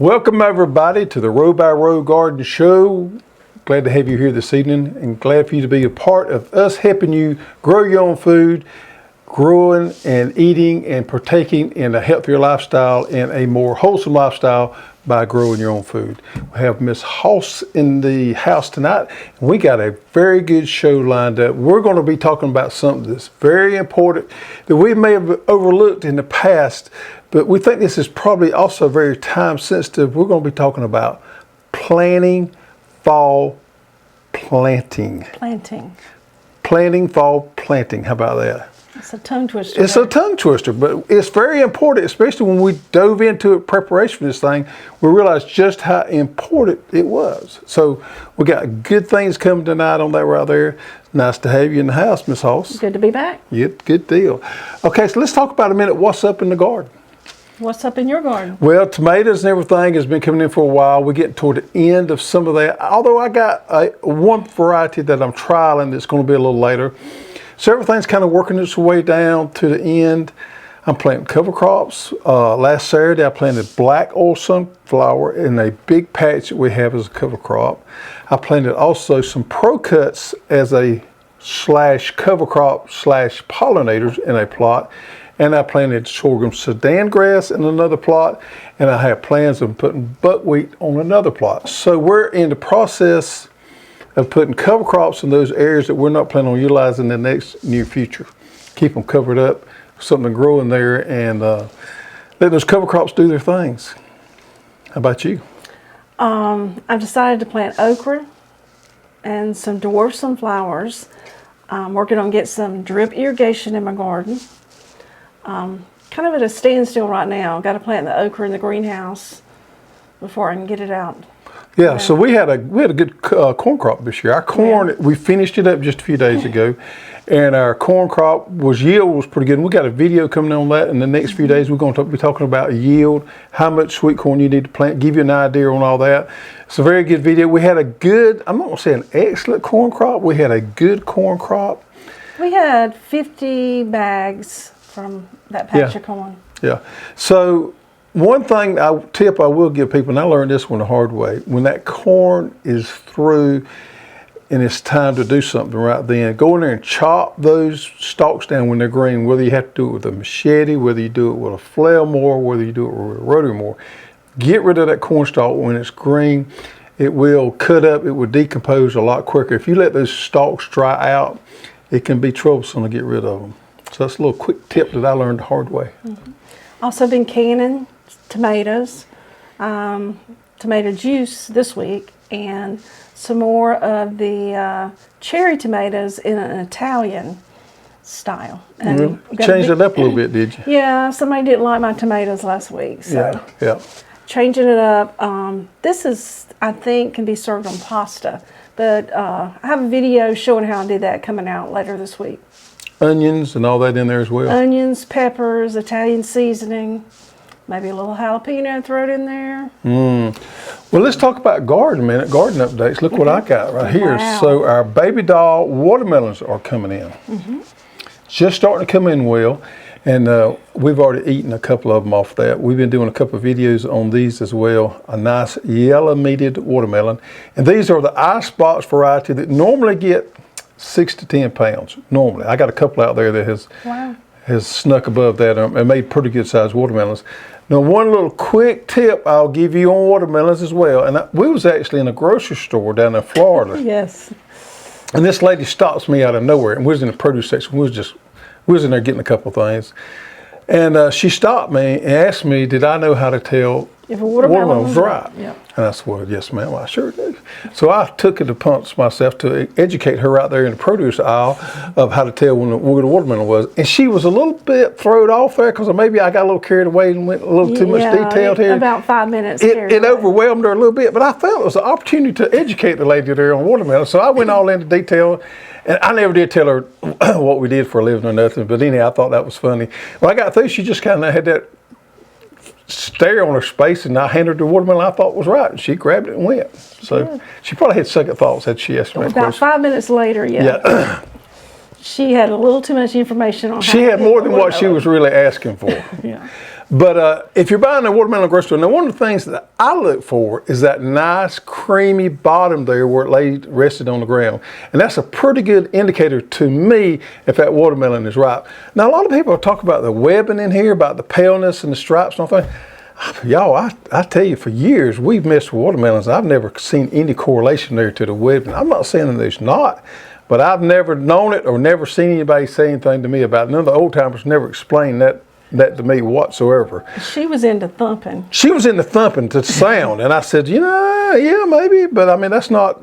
Welcome everybody to the Row by Row Garden Show. Glad to have you here this evening and glad for you to be a part of us helping you grow your own food, growing and eating and partaking in a healthier lifestyle and a more wholesome lifestyle by growing your own food. We have Miss Hoss in the house tonight. And we got a very good show lined up. We're going to be talking about something that's very important that we may have overlooked in the past, but we think this is probably also very time sensitive. We're going to be talking about planning fall planting. Planting fall planting. How about that? It's a tongue twister. It's a tongue twister, but it's very important, especially when we dove into it, preparation for this thing, we realized just how important it was. So we got good things coming tonight on that right there. Nice to have you in the house, Miss Hoss. Good to be back. Yeah, good deal. Okay, so let's talk about a minute what's up in the garden. What's up in your garden? Well, tomatoes and everything has been coming in for a while. We're getting toward the end of some of that. Although I got one variety that I'm trialing that's going to be a little later. So everything's kind of working its way down to the end. I'm planting cover crops. Last Saturday I planted black oil sunflower in a big patch that we have as a cover crop. I planted also some pro cuts as a / cover crop / pollinators in a plot. And I planted sorghum Sudan grass in another plot, and I have plans of putting buckwheat on another plot. So we're in the process of putting cover crops in those areas that we're not planning on utilizing in the next near future. Keep them covered up, something growing there, and let those cover crops do their things. How about you? I've decided to plant okra and some dwarf sunflowers. I'm working on getting some drip irrigation in my garden. Kind of at a standstill right now. Got to plant the okra in the greenhouse before I can get it out. Yeah, so we had a good corn crop this year. Our corn, we finished it up just a few days ago, and our corn crop yield was pretty good. And we got a video coming on that in the next few days. We're going to be talking about yield, how much sweet corn you need to plant, give you an idea on all that. It's a very good video. We had a good, I'm not going to say an excellent corn crop. We had a good corn crop. We had 50 bags from that patch of corn. Yeah. So one thing tip I will give people, and I learned this one the hard way, when that corn is through and it's time to do something right then, go in there and chop those stalks down when they're green, whether you have to do it with a machete, whether you do it with a flail mower, whether you do it with a rotary mower. Get rid of that corn stalk when it's green. It will cut up, it will decompose a lot quicker. If you let those stalks dry out, it can be troublesome to get rid of them. So that's a little quick tip that I learned the hard way. Also been canning tomatoes, tomato juice this week, and some more of the cherry tomatoes in an Italian style. And changed it up a little bit, did you? Yeah, somebody didn't like my tomatoes last week. So yeah. Changing it up. This is, I think, can be served on pasta. But I have a video showing how I did that coming out later this week. Onions and all that in there as well. Onions, peppers, Italian seasoning, maybe a little jalapeno, throw it in there. Well, let's talk about garden a minute. Garden updates. Look what I got right here. Wow. So our baby doll watermelons are coming in. Just starting to come in well. And we've already eaten a couple of them off that. We've been doing a couple of videos on these as well. A nice yellow meated watermelon. And these are the icebox variety that normally get 6 to 10 pounds normally. I got a couple out there that has snuck above that and made pretty good sized watermelons. Now, one little quick tip I'll give you on watermelons as well. And we was actually in a grocery store down in Florida. Yes. And this lady stops me out of nowhere, and we was in the produce section. We was in there getting a couple of things, and she stopped me and asked me, did I know how to tell if a watermelon was right? Yep. And I said, well, yes, ma'am, I sure do. So I took it upon myself to educate her out there in the produce aisle of how to tell when a watermelon was. And she was a little bit thrown off there because maybe I got a little carried away and went a little too much detailed here. About 5 minutes. It overwhelmed her a little bit, but I felt it was an opportunity to educate the lady there on watermelon. So I went all into detail. And I never did tell her what we did for a living or nothing, but anyhow, I thought that was funny. When I got through, she just kind of had that stare on her face, and I handed her the watermelon I thought was right, and she grabbed it and went. So she probably had second thoughts had she asked me that question. About 5 minutes later, she had a little too much information on. She had more than what she was really asking for. Yeah. But if you're buying a watermelon grocery store, now one of the things that I look for is that nice creamy bottom there where it rested on the ground. And that's a pretty good indicator to me if that watermelon is ripe. Now a lot of people talk about the webbing in here, about the paleness and the stripes and all that. Y'all, I tell you, for years we've messed with watermelons. I've never seen any correlation there to the webbing. I'm not saying that there's not, but I've never known it or never seen anybody say anything to me about it. None of the old timers never explained that to me whatsoever. She was into thumping. She was into thumping to sound, and I said, yeah, maybe, but I mean, that's not,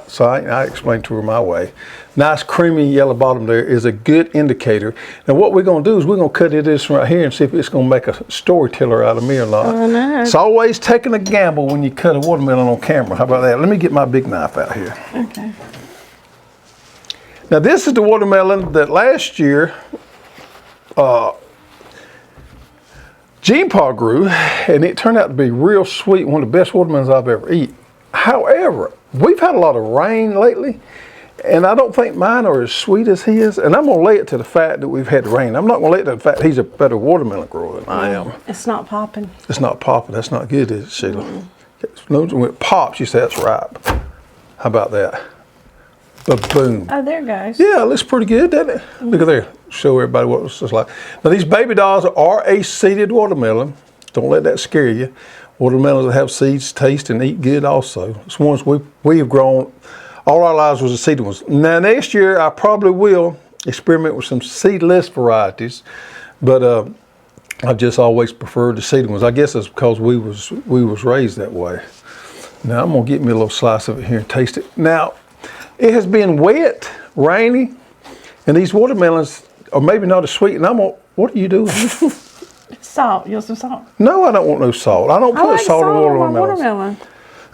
so I explained to her my way. Nice creamy yellow bottom there is a good indicator. Now what we're going to do is we're going to cut this right here and see if it's going to make a storyteller out of me or not. Oh, no. It's always taking a gamble when you cut a watermelon on camera. How about that? Let me get my big knife out here. Okay. Now this is the watermelon that last year, Gene Paul grew, and it turned out to be real sweet, one of the best watermelons I've ever eaten. However, we've had a lot of rain lately, and I don't think mine are as sweet as his, and I'm going to lay it to the fact that we've had rain. I'm not going to lay it to the fact he's a better watermelon grower than I am. It's not popping. It's not popping. That's not good, is it, Sheila? When it pops, you say that's ripe. How about that? Ba-boom. Oh, there it goes. Yeah, it looks pretty good, doesn't it? Look at there. Show everybody what it's just like. Now, these baby dolls are a seeded watermelon. Don't let that scare you. Watermelons that have seeds taste and eat good also. It's ones we have grown all our lives was the seeded ones. Now, next year, I probably will experiment with some seedless varieties, but I've just always preferred the seeded ones. I guess it's because we was raised that way. Now, I'm going to get me a little slice of it here and taste it. Now, it has been wet, rainy, and these watermelons are maybe not as sweet. And what are you doing? Salt. You want some salt? No, I don't want no salt. I don't put like salt in on my watermelons. watermelon.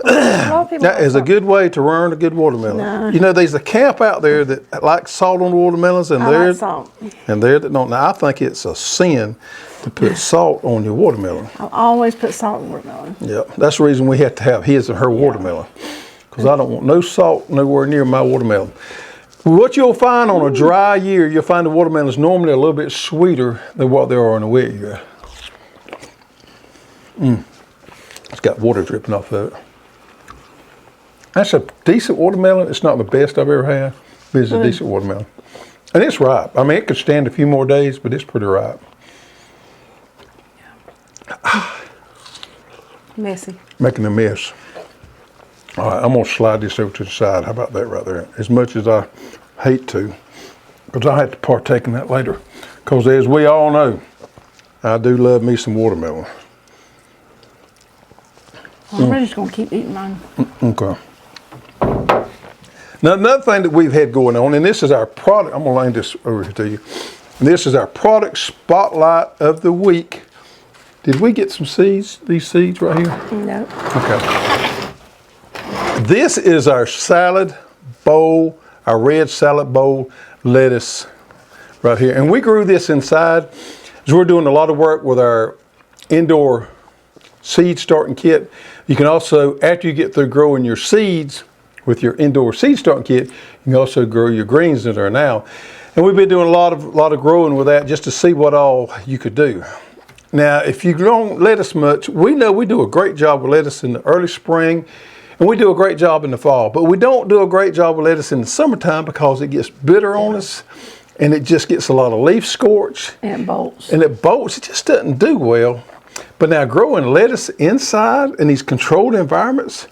A lot of people That like is a salt. good way to learn a good watermelon. No. You know, there's a camp out there that likes salt on the watermelons, and I like salt. there that don't. Now, I think it's a sin to put salt on your watermelon. I'll always put salt in watermelon. Yeah, that's the reason we have to have his and her watermelon, because I don't want no salt nowhere near my watermelon. What you'll find on a dry year, you'll find the watermelons normally a little bit sweeter than what they are in a wet year. It's got water dripping off of it. That's a decent watermelon. It's not the best I've ever had, but it's a decent watermelon. And it's ripe. I mean, it could stand a few more days, but it's pretty ripe. Messy. Making a mess. All right, I'm going to slide this over to the side. How about that right there? As much as I hate to, because I have to partake in that later. Because as we all know, I do love me some watermelon. I'm just going to keep eating mine. Okay. Now, another thing that we've had going on, and this is our product, I'm going to lay this over here to you. And this is our product spotlight of the week. Did we get some seeds, these seeds right here? No. Okay. This is our salad bowl, our red salad bowl lettuce right here. And we grew this inside as we're doing a lot of work with our indoor seed starting kit. You can also, after you get through growing your seeds with your indoor seed starting kit, you can also grow your greens that are now. And we've been doing a lot of growing with that just to see what all you could do. Now, if you don't lettuce much, we know we do a great job with lettuce in the early spring, and we do a great job in the fall. But we don't do a great job with lettuce in the summertime because it gets bitter on us, and it just gets a lot of leaf scorch. And it bolts. And it bolts. It just doesn't do well. But now growing lettuce inside in these controlled environments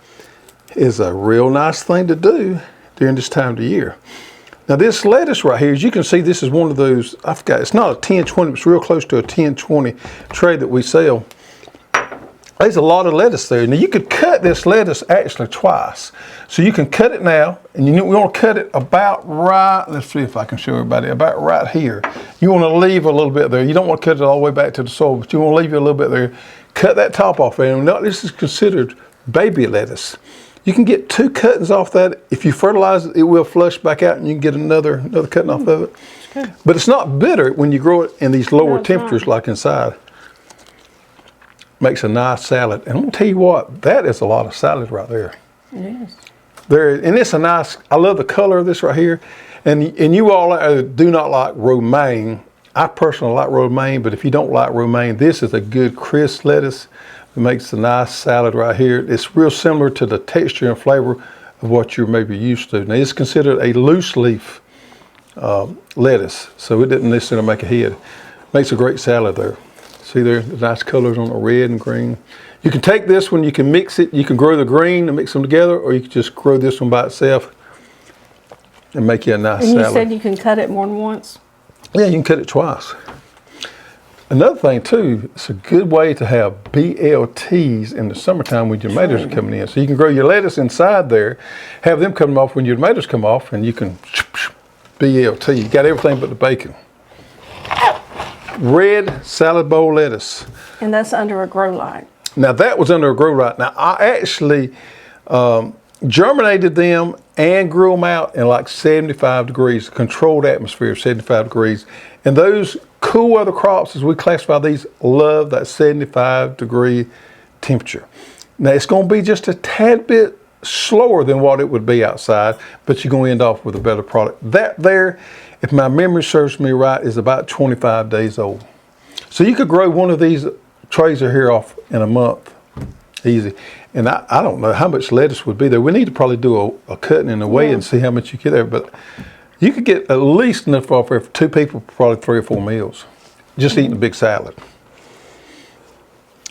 is a real nice thing to do during this time of the year. Now this lettuce right here, as you can see, this is one of those, I forgot, it's not a 1020, it's real close to a 1020 tray that we sell. There's a lot of lettuce there. Now you could cut this lettuce actually twice. So you can cut it now, and we want to cut it about right, let's see if I can show everybody, about right here. You want to leave a little bit there. You don't want to cut it all the way back to the soil, but you want to leave it a little bit there. Cut that top off there. And now this is considered baby lettuce. You can get 2 cuttings off that. If you fertilize it, it will flush back out and you can get another cutting off of it. Okay. But it's not bitter when you grow it in these lower No, temperatures not. like inside. Makes a nice salad. And I'm gonna tell you what, that is a lot of salad right there. It is. And it's a nice, I love the color of this right here. And you all do not like romaine. I personally like romaine, but if you don't like romaine, this is a good crisp lettuce. It makes a nice salad right here. It's real similar to the texture and flavor of what you're maybe used to. Now, it's considered a loose leaf lettuce, so it didn't necessarily make a head. Makes a great salad there. See there, the nice colors on the red and green. You can take this one, you can mix it, you can grow the green and mix them together, or you can just grow this one by itself and make you a nice salad. And you said you can cut it more than once? Yeah, you can cut it twice. Another thing too, it's a good way to have BLTs in the summertime when your tomatoes are coming in. So you can grow your lettuce inside there, have them come off when your tomatoes come off, and you can BLT. You got everything but the bacon. Red salad bowl lettuce. And that's under a grow light. Now that was under a grow light. Now I actually germinated them and grew them out in like 75 degrees, controlled atmosphere, 75 degrees. And those cool weather crops, as we classify these, love that 75-degree temperature. Now it's going to be just a tad bit slower than what it would be outside, but you're going to end off with a better product. That there, if my memory serves me right, is about 25 days old. So you could grow one of these trays of here off in a month, easy. And I don't know how much lettuce would be there. We need to probably do a cutting and a weigh and see how much you get there, but you could get at least enough off there for 2 people, probably 3 or 4 meals, just eating a big salad.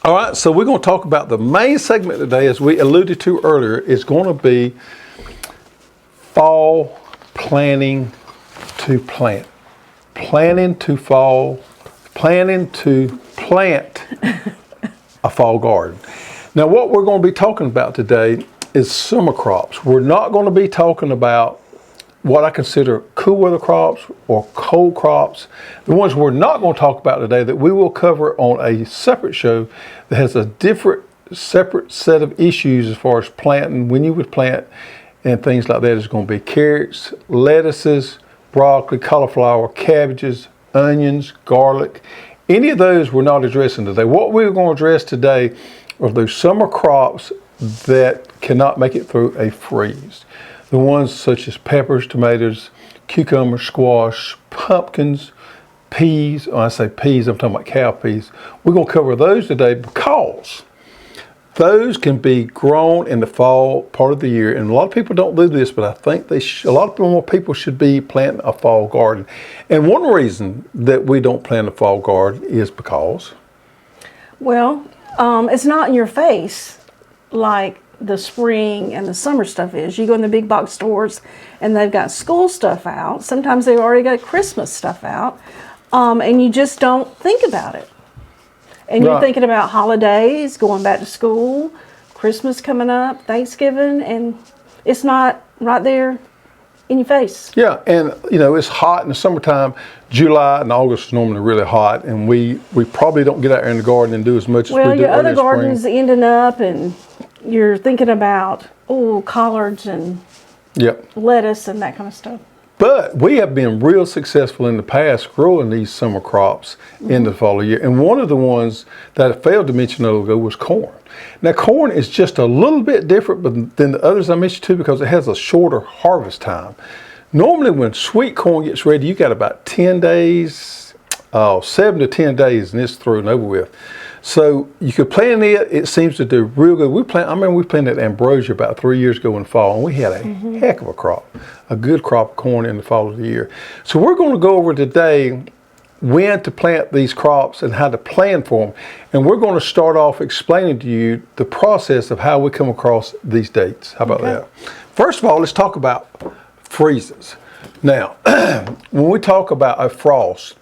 All right, so we're going to talk about the main segment today, as we alluded to earlier, is going to be fall planning to plant. Planning to fall, planning to plant a fall garden. Now, what we're going to be talking about today is summer crops. We're not going to be talking about what I consider cool weather crops or cold crops. The ones we're not going to talk about today that we will cover on a separate show that has a separate set of issues as far as planting, when you would plant and things like that, is going to be carrots, lettuces, broccoli, cauliflower, cabbages, onions, garlic. Any of those we're not addressing today. What we're going to address today are those summer crops that cannot make it through a freeze. The ones such as peppers, tomatoes, cucumbers, squash, pumpkins, peas. When I say peas, I'm talking about cow peas. We're going to cover those today because those can be grown in the fall part of the year. And a lot of people don't do this, but I think a lot more people should be planting a fall garden. And one reason that we don't plant a fall garden is because? Well, it's not in your face like the spring and the summer stuff is. You go in the big box stores and they've got school stuff out. Sometimes they've already got Christmas stuff out, and you just don't think about it. And you're thinking about holidays, going back to school, Christmas coming up, Thanksgiving, and it's not right there in your face. Yeah, and it's hot in the summertime. July and August is normally really hot, and we probably don't get out there in the garden and do as much as we do. Well, your early other in garden's spring. ending up, and you're thinking about collards and lettuce and that kind of stuff. But we have been real successful in the past growing these summer crops in the fall of the year. And one of the ones that I failed to mention a little ago was corn. Now, corn is just a little bit different than the others I mentioned too, because it has a shorter harvest time. Normally when sweet corn gets ready, you got about 10 days, 7 to 10 days, and it's through and over with. So you could plant it. It seems to do real good. I remember we planted ambrosia about 3 years ago in the fall, and we had a heck of a crop, a good crop of corn in the fall of the year. So we're going to go over today when to plant these crops and how to plan for them. And we're going to start off explaining to you the process of how we come across these dates. How about that? First of all, let's talk about freezes. Now, when we talk about a frost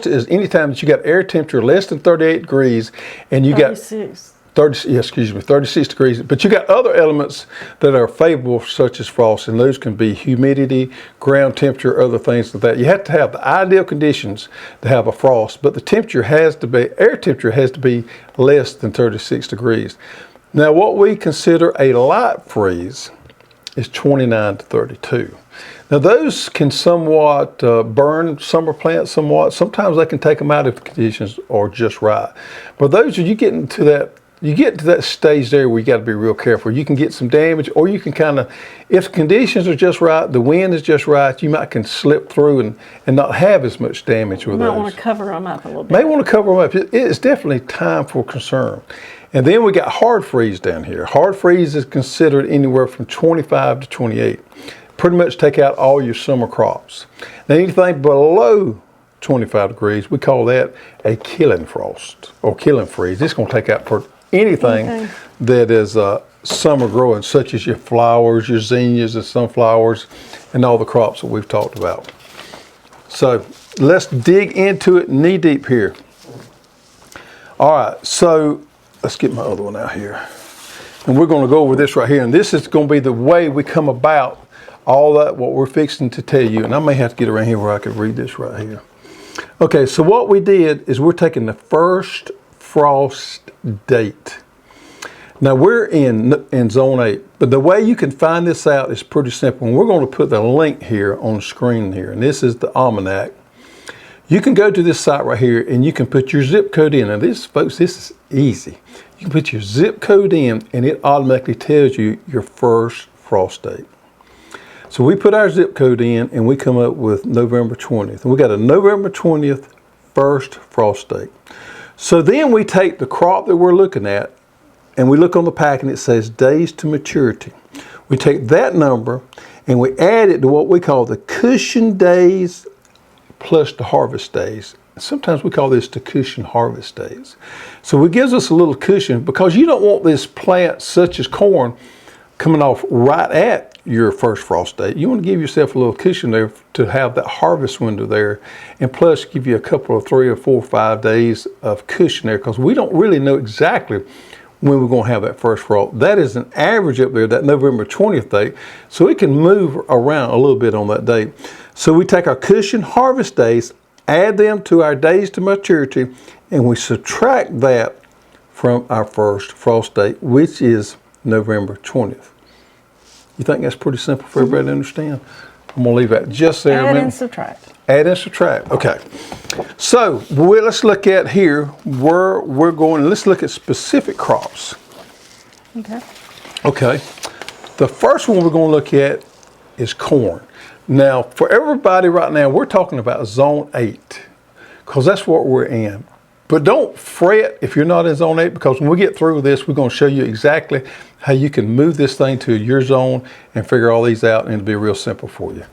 is any time that you got air temperature less than 38 degrees and you 36. got 36 degrees, but you got other elements that are favorable, such as frost, and those can be humidity, ground temperature, other things like that. You have to have the ideal conditions to have a frost, but the air temperature has to be less than 36 degrees. Now, what we consider a light freeze is 29 to 32. Now those can somewhat burn summer plants somewhat. Sometimes they can take them out if the conditions are just right. But those, you get into that you get to that stage there where you got to be real careful. You can get some damage, or you can kind of, if conditions are just right, the wind is just right, you might can slip through and not have as much damage with You those. might want to cover them up a little bit. May want to cover them up. It's definitely time for concern. And then we got hard freeze down here. Hard freeze is considered anywhere from 25 to 28. Pretty much take out all your summer crops. Now anything below 25 degrees, we call that a killing frost or killing freeze. It's going to take out for anything that is summer growing, such as your flowers, your zinnias and sunflowers, and all the crops that we've talked about. So let's dig into it knee deep here. All right, so let's get my other one out here. And we're going to go over this right here. And this is going to be the way we come about all that, what we're fixing to tell you. And I may have to get around here where I can read this right here. Okay, so what we did is we're taking the first frost date. Now we're in zone 8, but the way you can find this out is pretty simple. And we're going to put the link here on the screen here. And this is the almanac. You can go to this site right here and you can put your zip code in. And this, folks, this is easy. You can put your zip code in and it automatically tells you your first frost date. So we put our zip code in and we come up with November 20th. And we got a November 20th first frost date. So then we take the crop that we're looking at and we look on the pack and it says days to maturity. We take that number and we add it to what we call the cushion days plus the harvest days. Sometimes we call this the cushion harvest days. So it gives us a little cushion because you don't want this plant such as corn coming off right at your first frost date. You want to give yourself a little cushion there to have that harvest window there, and plus give you a couple of 3 or 4 or 5 days of cushion there, because we don't really know exactly when we're going to have that first frost. That is an average up there, that November 20th date, so it can move around a little bit on that date. So we take our cushion harvest days, add them to our days to maturity, and we subtract that from our first frost date, which is November 20th. You think that's pretty simple for everybody to understand? I'm going to leave that just there a minute. Add and subtract. Add and subtract. Okay. So let's look at here where we're going. Let's look at specific crops. Okay. Okay. The first one we're going to look at is corn. Now, for everybody right now, we're talking about zone 8 because that's what we're in. But don't fret if you're not in zone 8, because when we get through with this, we're going to show you exactly how you can move this thing to your zone and figure all these out, and it'll be real simple for you.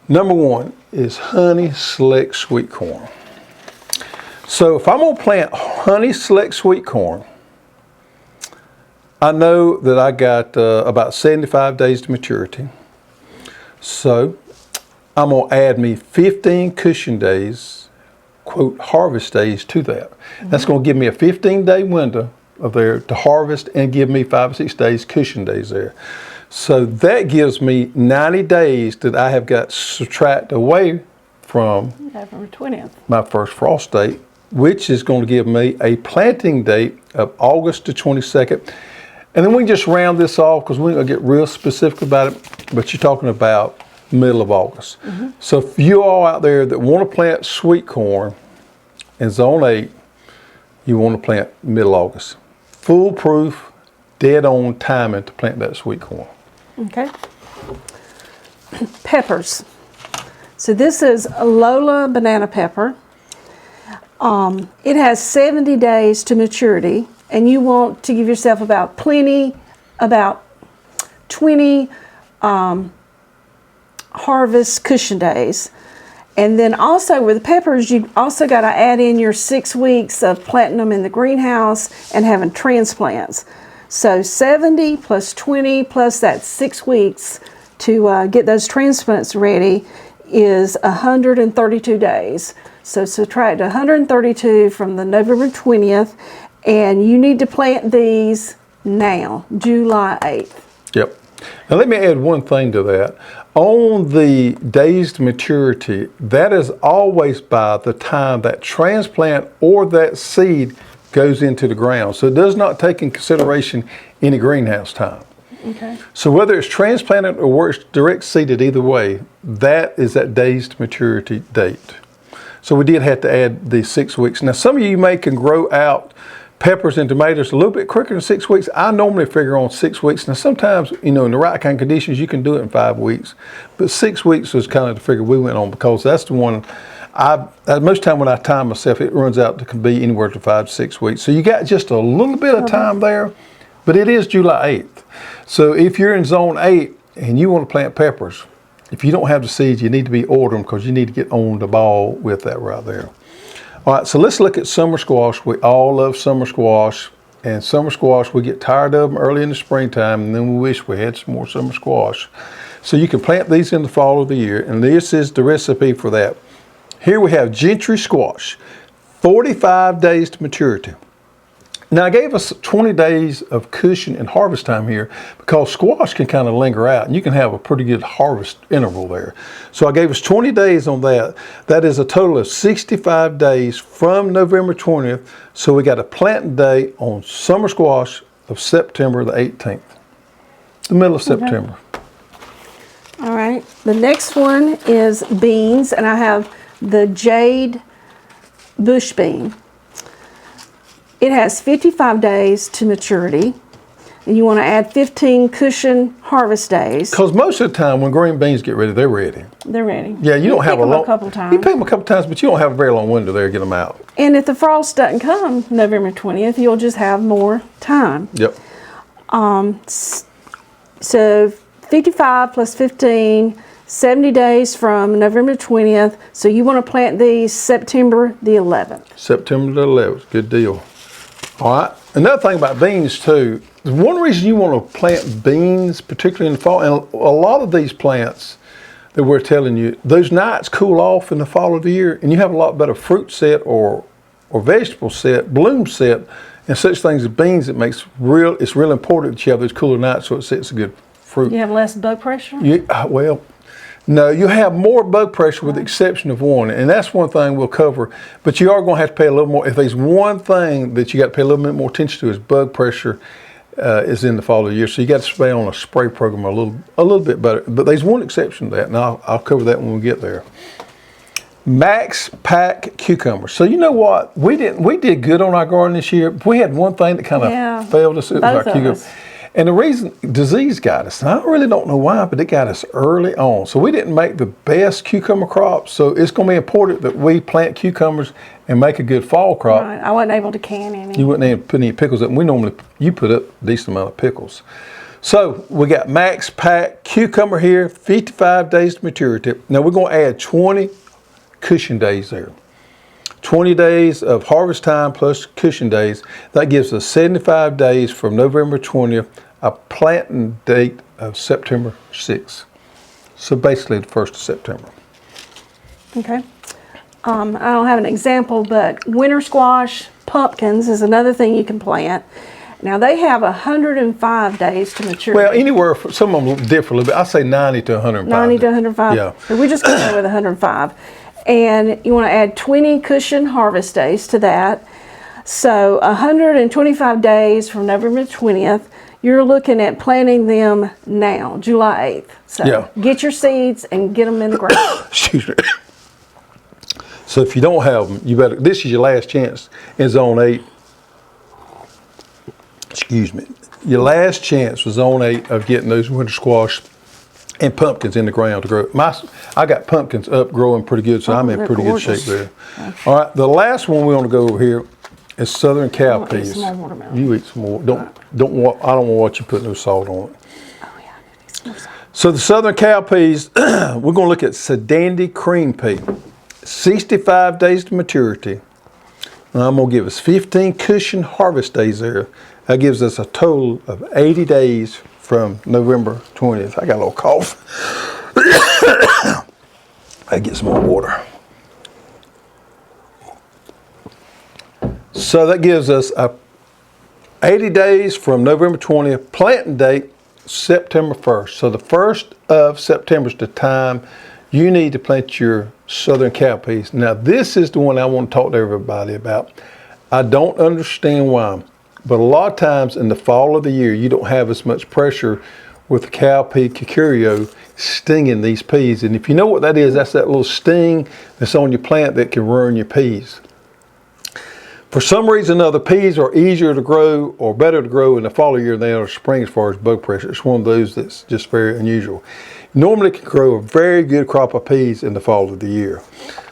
Number 1 is honey select sweet corn. So if I'm going to plant honey select sweet corn, I know that I got about 75 days to maturity. So I'm going to add me 15 cushion days, quote, harvest days to that. That's going to give me a 15-day window of there to harvest and give me 5 or 6 days cushion days there. So that gives me 90 days that I have got subtract away from November 20th. my first frost date, which is going to give me a planting date of August the 22nd. And then we can just round this off because we're going to get real specific about it, but you're talking about middle of August. So if you all out there that want to plant sweet corn in zone 8, you want to plant middle August. Foolproof, dead on timing to plant that sweet corn. Okay. Peppers. So this is a Lola banana pepper. It has 70 days to maturity, and you want to give yourself about 20 harvest cushion days. And then also with the peppers, you also got to add in your 6 weeks of planting them in the greenhouse and having transplants. So 70 plus 20 plus that 6 weeks to get those transplants ready is 132 days. So subtract 132 from the November 20th, and you need to plant these now, July 8th. Yep. Now let me add one thing to that. On the days to maturity, that is always by the time that transplant or that seed goes into the ground. So it does not take in consideration any greenhouse time. Okay. So whether it's transplanted or it's direct seeded, either way, that is that days to maturity date. So we did have to add the 6 weeks. Now some of you may can grow out Peppers and tomatoes a little bit quicker than 6 weeks. I normally figure on 6 weeks. Now sometimes, in the right kind of conditions, you can do it in 5 weeks. But 6 weeks was kind of the figure we went on, because that's the one most time when I time myself, it runs out to be anywhere to 5 to 6 weeks. So you got just a little bit of time there, but it is July 8th. So if you're in zone 8 and you want to plant peppers, if you don't have the seeds, you need to be ordering, because you need to get on the ball with that right there. All right, so let's look at summer squash. We all love summer squash. And summer squash, we get tired of them early in the springtime, and then we wish we had some more summer squash. So you can plant these in the fall of the year, and this is the recipe for that. Here we have gentry squash, 45 days to maturity. Now I gave us 20 days of cushion and harvest time here, because squash can kind of linger out and you can have a pretty good harvest interval there. So I gave us 20 days on that. That is a total of 65 days from November 20th. So we got a planting day on summer squash of September the 18th, the middle of September. All right, the next one is beans, and I have the jade bush bean. It has 55 days to maturity, and you want to add 15 cushion harvest days. Because most of the time when green beans get ready, they're ready. They're ready. Yeah, you don't have a long. A couple times. You pick them a couple times, but you don't have a very long window there to get them out. And if the frost doesn't come November 20th, you'll just have more time. Yep. So 55 plus 15, 70 days from November 20th. So you want to plant these September the 11th. September the 11th. Good deal. All right. Another thing about beans too, one reason you want to plant beans, particularly in the fall, and a lot of these plants that we're telling you, those nights cool off in the fall of the year, and you have a lot better fruit set or vegetable set, bloom set, and such things as beans. It's real important that you have those cooler nights so it sets a good fruit. You have less bug pressure? Well, no, you have more bug pressure with the exception of one, and that's one thing we'll cover, but you are going to have to pay a little more. If there's one thing that you got to pay a little bit more attention to, is bug pressure is in the fall of the year. So you got to stay on a spray program a little bit better. But there's one exception to that, and I'll cover that when we get there. Max Pack cucumbers. So you know what? We did good on our garden this year. We had one thing that kind of failed us. It was our cucumbers. And the reason, disease got us, and I really don't know why, but it got us early on. So we didn't make the best cucumber crop. So it's going to be important that we plant cucumbers and make a good fall crop. Right. I wasn't able to can any. You wouldn't able to put any pickles up. You put up a decent amount of pickles. So we got Max Pack cucumber here, 55 days to maturity. Now we're going to add 20 cushion days there. 20 days of harvest time plus cushion days. That gives us 75 days from November 20th, a planting date of September 6th. So basically the 1st of September. Okay. I don't have an example, but winter squash, pumpkins is another thing you can plant. Now they have 105 days to mature. Well, anywhere, some of them differ a little bit. I say 90 to 105. 90 to 105. Yeah. So we just go with 105. And you want to add 20 cushion harvest days to that. So 125 days from November 20th, you're looking at planting them now, July 8th. So get your seeds and get them in the ground. Excuse me. So if you don't have them, you better, this is your last chance in zone 8. Excuse me. Your last chance was zone 8 of getting those winter squash and pumpkins in the ground to grow. I got pumpkins up growing pretty good, so I'm in pretty good shape there. All right, the last one we want to go over here is southern cow peas. Eat some more watermelon. You eat some more. I don't want what you put no salt on it. Oh yeah, I need some more salt. So the southern cow peas, we're going to look at Sedandi cream pea. 65 days to maturity. And I'm going to give us 15 cushion harvest days there. That gives us a total of 80 days from November 20th. I got a little cough. I get some more water. So that gives us 80 days from November 20th, planting date September 1st. So the 1st of September is the time you need to plant your southern cow peas. Now this is the one I want to talk to everybody about. I don't understand why, but a lot of times in the fall of the year, you don't have as much pressure with the cow pea cucurio stinging these peas. And if you know what that is, that's that little sting that's on your plant that can ruin your peas. For some reason or other, peas are easier to grow or better to grow in the fall of the year than they are spring as far as bug pressure. It's one of those that's just very unusual. Normally can grow a very good crop of peas in the fall of the year.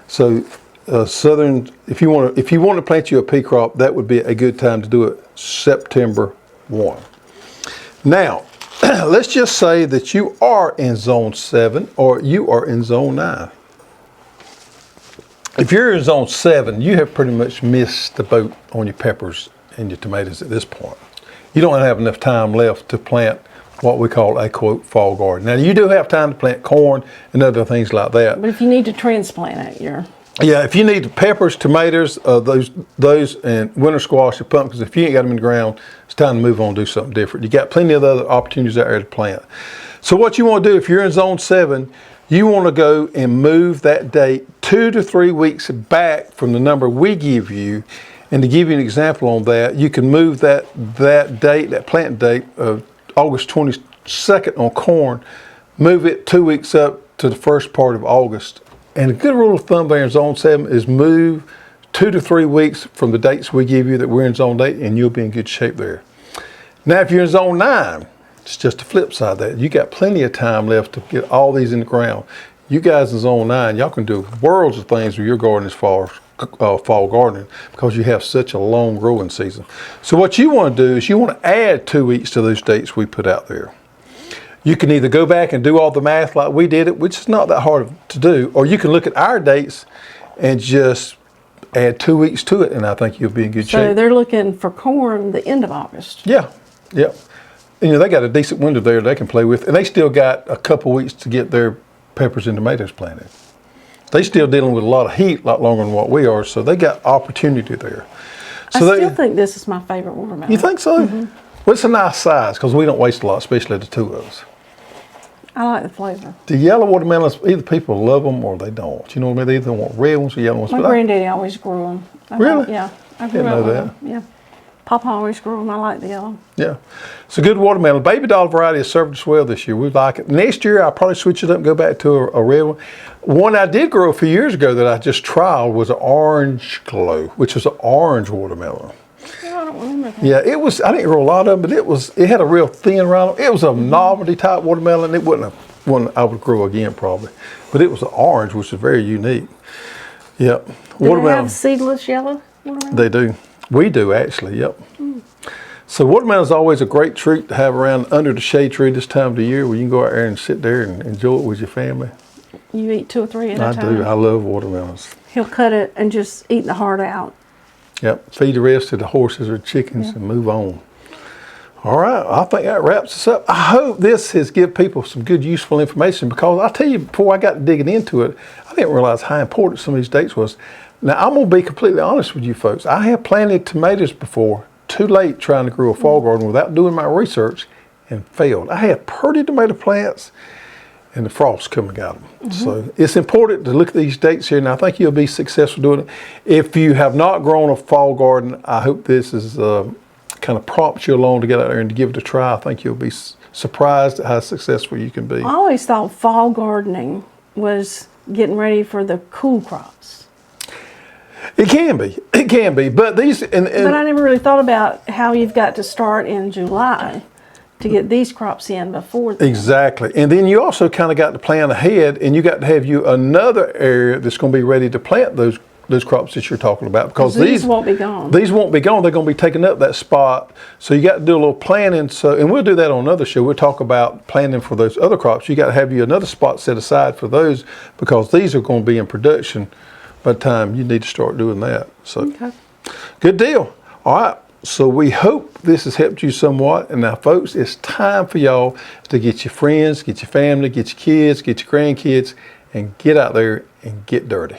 So if you want to plant you a pea crop, that would be a good time to do it, September 1. Now, let's just say that you are in zone 7 or you are in zone 9. If you're in zone 7, you have pretty much missed the boat on your peppers and your tomatoes at this point. You don't have enough time left to plant what we call a quote fall garden. Now you do have time to plant corn and other things like that. But if you need to transplant it, if you need peppers, tomatoes, those and winter squash and pumpkins, if you ain't got them in the ground, it's time to move on and do something different. You got plenty of other opportunities out there to plant. So what you want to do if you're in zone 7, you want to go and move that date 2 to 3 weeks back from the number we give you. And to give you an example on that, you can move that date, that plant date of August 22nd on corn, move it 2 weeks up to the first part of August. And a good rule of thumb there in zone 7 is move 2 to 3 weeks from the dates we give you that we're in zone 8, and you'll be in good shape there. Now, if you're in zone 9, it's just the flip side of that. You got plenty of time left to get all these in the ground. You guys in zone 9, y'all can do worlds of things with your garden as far as fall gardening because you have such a long growing season. So what you want to do is you want to add 2 weeks to those dates we put out there. You can either go back and do all the math like we did it, which is not that hard to do, or you can look at our dates and just add 2 weeks to it, and I think you'll be in good shape. So they're looking for corn the end of August. Yeah. And they got a decent window there they can play with, and they still got a couple weeks to get their peppers and tomatoes planted. They still dealing with a lot of heat, a lot longer than what we are, so they got opportunity there. So I still think this is my favorite watermelon. You think so? Mm-hmm. Well, it's a nice size because we don't waste a lot, especially the two of us. I like the flavor. The yellow watermelons, either people love them or they don't. You know what I mean? They either want red ones or yellow ones. My granddaddy always grew them. Really? Yeah. I didn't know that. Them. Yeah. Papa always grew them. I like the yellow. Yeah. It's a good watermelon. Baby doll variety has served us well this year. We like it. Next year, I'll probably switch it up and go back to a red one. One I did grow a few years ago that I just tried was an Orange Glow, which is an orange watermelon. Yeah, I don't remember that. Yeah, it was. I didn't grow a lot of them, but it had a real thin rind. It was a novelty type watermelon. It wasn't one I would grow again probably, but it was an orange, which is very unique. Yep. Do they have seedless yellow watermelon? They do. We do actually. Yep. So watermelon is always a great treat to have around under the shade tree this time of the year, where you can go out there and sit there and enjoy it with your family. You eat 2 or 3 at a time? I do. I love watermelons. He'll cut it and just eat the heart out. Yep. Feed the rest to the horses or chickens and move on. All right. I think that wraps us up. I hope this has given people some good, useful information, because I'll tell you, before I got digging into it, I didn't realize how important some of these dates was. Now, I'm going to be completely honest with you folks. I have planted tomatoes before, too late, trying to grow a fall garden without doing my research, and failed. I had pretty tomato plants, and the frost come and got them. So it's important to look at these dates here, and I think you'll be successful doing it. If you have not grown a fall garden, I hope this is kind of prompts you along to get out there and to give it a try. I think you'll be surprised at how successful you can be. I always thought fall gardening was getting ready for the cool crops. It can be, but these but I never really thought about how you've got to start in July to get these crops in before then. Exactly. And then you also kind of got to plan ahead, and you got to have you another area that's going to be ready to plant those crops that you're talking about, because these won't be gone. These won't be gone. They're going to be taking up that spot. So you got to do a little planning. So, and we'll do that on another show. We'll talk about planning for those other crops. You got to have you another spot set aside for those, because these are going to be in production by the time you need to start doing that. So, okay. Good deal. All right. So we hope this has helped you somewhat. And now, folks, it's time for y'all to get your friends, get your family, get your kids, get your grandkids, and get out there and get dirty.